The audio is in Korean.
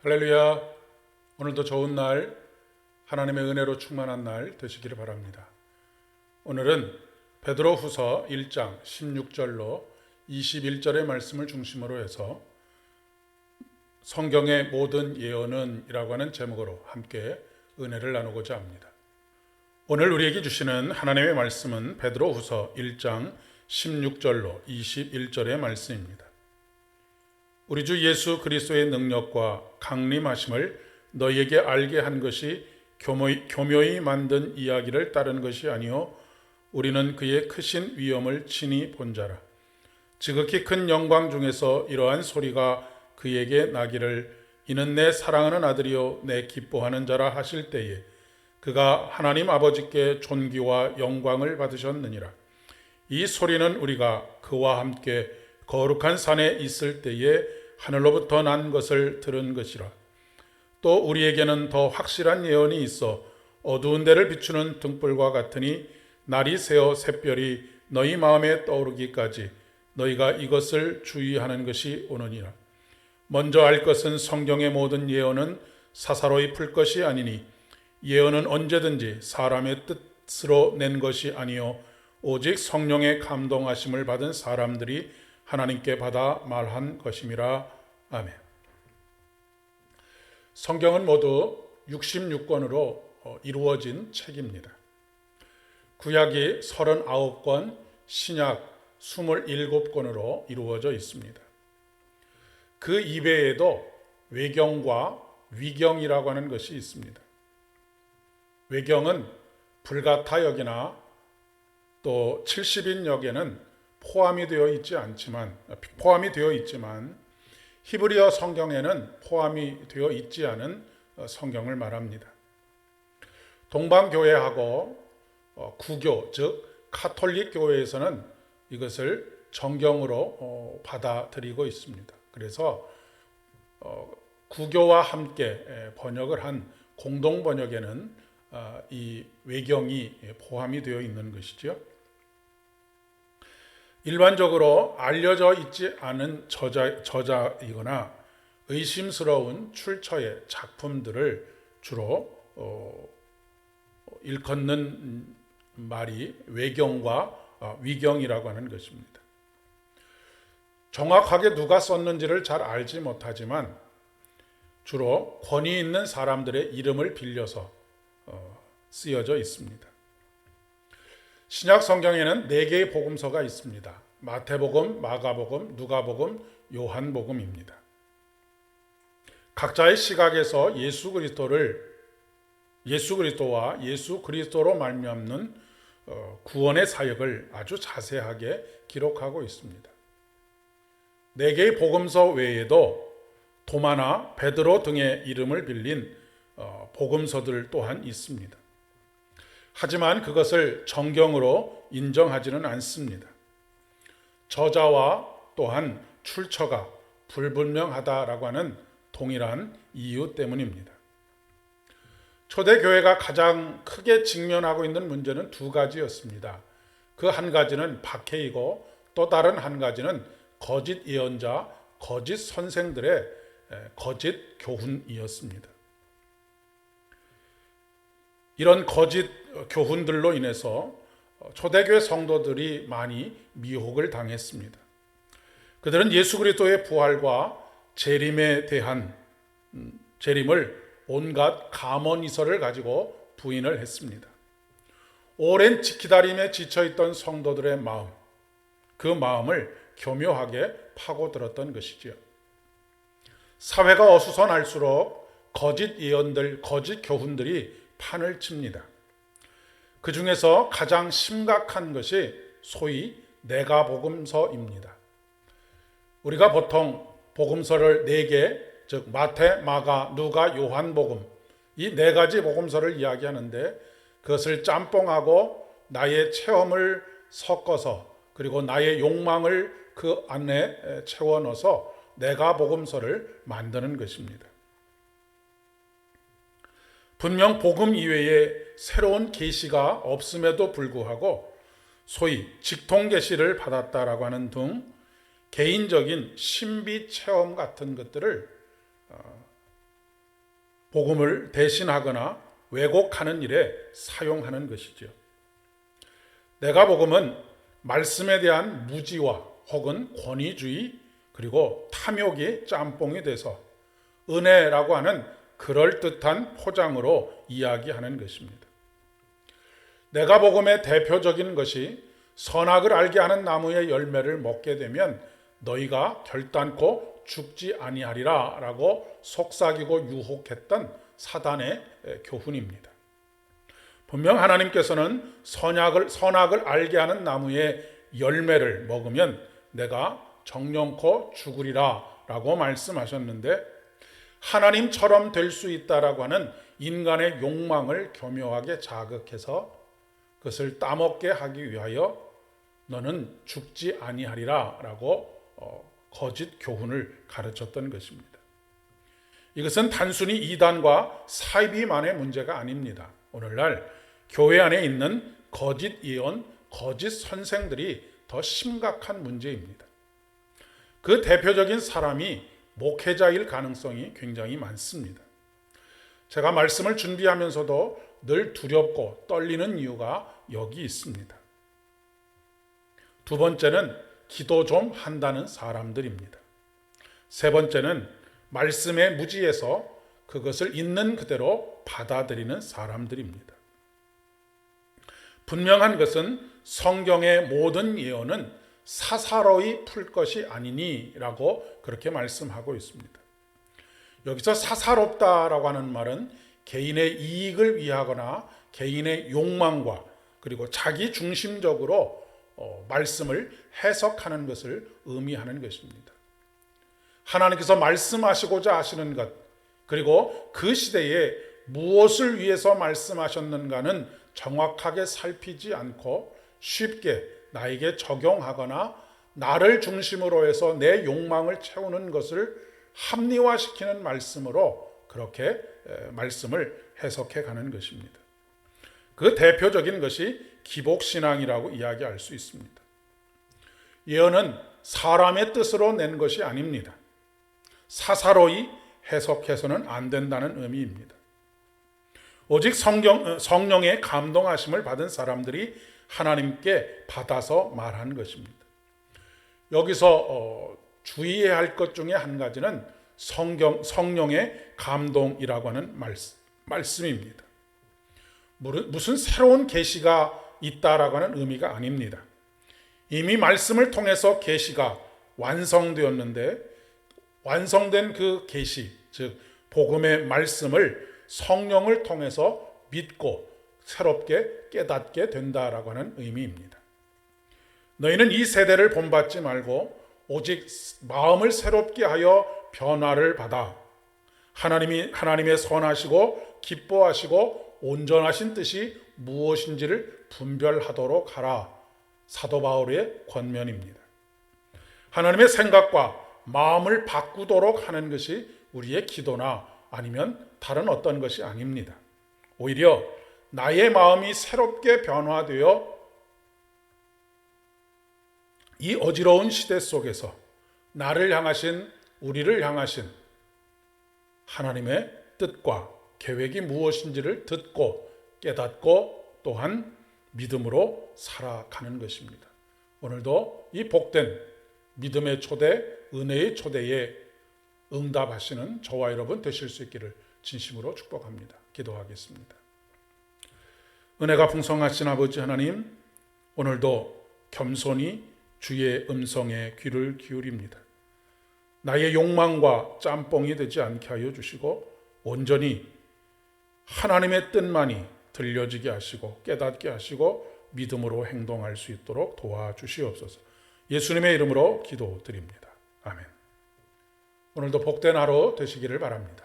할렐루야. 오늘도 좋은 날, 하나님의 은혜로 충만한 날 되시기를 바랍니다. 오늘은 베드로후서 1장 16절로 21절의 말씀을 중심으로 해서 성경의 모든 예언은 이라고 하는 제목으로 함께 은혜를 나누고자 합니다. 오늘 우리에게 주시는 하나님의 말씀은 베드로후서 1장 16절로 21절의 말씀입니다. 우리 주 예수 그리스도의 능력과 강림하심을 너희에게 알게 한 것이 교묘히 만든 이야기를 따른 것이 아니요 우리는 그의 크신 위엄을 친히 본 자라. 지극히 큰 영광 중에서 이러한 소리가 그에게 나기를 이는 내 사랑하는 아들이요 내 기뻐하는 자라 하실 때에 그가 하나님 아버지께 존귀와 영광을 받으셨느니라. 이 소리는 우리가 그와 함께 거룩한 산에 있을 때에 하늘로부터 난 것을 들은 것이라. 또 우리에게는 더 확실한 예언이 있어 어두운 데를 비추는 등불과 같으니 날이 새어 샛별이 너희 마음에 떠오르기까지 너희가 이것을 주의하는 것이 오느니라. 먼저 알 것은 성경의 모든 예언은 사사로이 풀 것이 아니니 예언은 언제든지 사람의 뜻으로 낸 것이 아니요 오직 성령의 감동하심을 받은 사람들이 하나님께 받아 말한 것임이라. 아멘. 성경은 모두 66권으로 이루어진 책입니다. 구약이 39권, 신약 27권으로 이루어져 있습니다. 그 이외에도 외경과 위경이라고 하는 것이 있습니다. 외경은 불가타역이나 또 70인역에는 포함이 되어 있지만 히브리어 성경에는 포함이 되어 있지 않은 성경을 말합니다. 동방교회하고 구교 즉 카톨릭 교회에서는 이것을 정경으로 받아들이고 있습니다. 그래서 구교와 함께 번역을 한 공동 번역에는 이 외경이 포함이 되어 있는 것이죠. 일반적으로 알려져 있지 않은 저자이거나 의심스러운 출처의 작품들을 주로 일컫는 말이 외경과 위경이라고 하는 것입니다. 정확하게 누가 썼는지를 잘 알지 못하지만 주로 권위 있는 사람들의 이름을 빌려서 쓰여져 있습니다. 신약 성경에는 4개의 복음서가 있습니다. 마태복음, 마가복음, 누가복음, 요한복음입니다. 각자의 시각에서 예수 그리스도와 예수 그리스도로 말미암는 구원의 사역을 아주 자세하게 기록하고 있습니다. 4개의 복음서 외에도 도마나 베드로 등의 이름을 빌린 복음서들 또한 있습니다. 하지만 그것을 정경으로 인정하지는 않습니다. 저자와 또한 출처가 불분명하다라고 하는 동일한 이유 때문입니다. 초대교회가 가장 크게 직면하고 있는 문제는 2가지였습니다. 그 한 가지는 박해이고 또 다른 한 가지는 거짓 예언자, 거짓 선생들의 거짓 교훈이었습니다. 이런 거짓 교훈들로 인해서 초대교회 성도들이 많이 미혹을 당했습니다. 그들은 예수 그리스도의 부활과 재림에 대한 재림을 온갖 감언이설을 가지고 부인을 했습니다. 오랜 기다림에 지쳐있던 성도들의 마음, 그 마음을 교묘하게 파고들었던 것이지요. 사회가 어수선할수록 거짓 예언들, 거짓 교훈들이 판을 칩니다. 그 중에서 가장 심각한 것이 소위 내가복음서입니다. 우리가 보통 복음서를 4개, 즉 마태, 마가, 누가, 요한복음 이 4가지 복음서를 이야기하는데 그것을 짬뽕하고 나의 체험을 섞어서 그리고 나의 욕망을 그 안에 채워 넣어서 내가복음서를 만드는 것입니다. 분명 복음 이외에 새로운 계시가 없음에도 불구하고 소위 직통 계시를 받았다라고 하는 등 개인적인 신비 체험 같은 것들을 복음을 대신하거나 왜곡하는 일에 사용하는 것이죠. 내가 복음은 말씀에 대한 무지와 혹은 권위주의 그리고 탐욕이 짬뽕이 돼서 은혜라고 하는 그럴듯한 포장으로 이야기하는 것입니다. 내가 복음의 대표적인 것이 선악을 알게 하는 나무의 열매를 먹게 되면 너희가 결단코 죽지 아니하리라 라고 속삭이고 유혹했던 사단의 교훈입니다. 분명 하나님께서는 선악을 알게 하는 나무의 열매를 먹으면 내가 정령코 죽으리라 라고 말씀하셨는데 하나님처럼 될 수 있다라고 하는 인간의 욕망을 교묘하게 자극해서 그것을 따먹게 하기 위하여 너는 죽지 아니하리라 라고 거짓 교훈을 가르쳤던 것입니다. 이것은 단순히 이단과 사이비만의 문제가 아닙니다. 오늘날 교회 안에 있는 거짓 예언, 거짓 선생들이 더 심각한 문제입니다. 그 대표적인 사람이 목회자일 가능성이 굉장히 많습니다. 제가 말씀을 준비하면서도 늘 두렵고 떨리는 이유가 여기 있습니다. 두 번째는 기도 좀 한다는 사람들입니다. 세 번째는 말씀에 무지해서 그것을 있는 그대로 받아들이는 사람들입니다. 분명한 것은 성경의 모든 예언은 사사로이 풀 것이 아니니라고 그렇게 말씀하고 있습니다. 여기서 사사롭다라고 하는 말은 개인의 이익을 위하거나 개인의 욕망과 그리고 자기 중심적으로 말씀을 해석하는 것을 의미하는 것입니다. 하나님께서 말씀하시고자 하시는 것 그리고 그 시대에 무엇을 위해서 말씀하셨는가는 정확하게 살피지 않고 쉽게 나에게 적용하거나 나를 중심으로 해서 내 욕망을 채우는 것을 합리화시키는 말씀으로 그렇게 말씀을 해석해 가는 것입니다. 그 대표적인 것이 기복신앙이라고 이야기할 수 있습니다. 예언은 사람의 뜻으로 낸 것이 아닙니다. 사사로이 해석해서는 안 된다는 의미입니다. 오직 성령의 감동하심을 받은 사람들이 하나님께 받아서 말한 것입니다. 여기서 주의해야 할 것 중에 한 가지는 성령의 감동이라고 하는 말씀입니다. 무슨 새로운 계시가 있다라고 하는 의미가 아닙니다. 이미 말씀을 통해서 계시가 완성되었는데 완성된 그 계시, 즉 복음의 말씀을 성령을 통해서 믿고 새롭게 깨닫게 된다라고 하는 의미입니다. 너희는 이 세대를 본받지 말고 오직 마음을 새롭게 하여 변화를 받아 하나님의 선하시고 기뻐하시고 온전하신 뜻이 무엇인지를 분별하도록 하라. 사도 바울의 권면입니다. 하나님의 생각과 마음을 바꾸도록 하는 것이 우리의 기도나 아니면 다른 어떤 것이 아닙니다. 오히려 나의 마음이 새롭게 변화되어 이 어지러운 시대 속에서 나를 향하신 우리를 향하신 하나님의 뜻과 계획이 무엇인지를 듣고 깨닫고 또한 믿음으로 살아가는 것입니다. 오늘도 이 복된 믿음의 초대, 은혜의 초대에 응답하시는 저와 여러분 되실 수 있기를 진심으로 축복합니다. 기도하겠습니다. 은혜가 풍성하신 아버지 하나님, 오늘도 겸손히 주의 음성에 귀를 기울입니다. 나의 욕망과 짬뽕이 되지 않게 하여 주시고 온전히 하나님의 뜻만이 들려지게 하시고 깨닫게 하시고 믿음으로 행동할 수 있도록 도와주시옵소서. 예수님의 이름으로 기도드립니다. 아멘. 오늘도 복된 하루 되시기를 바랍니다.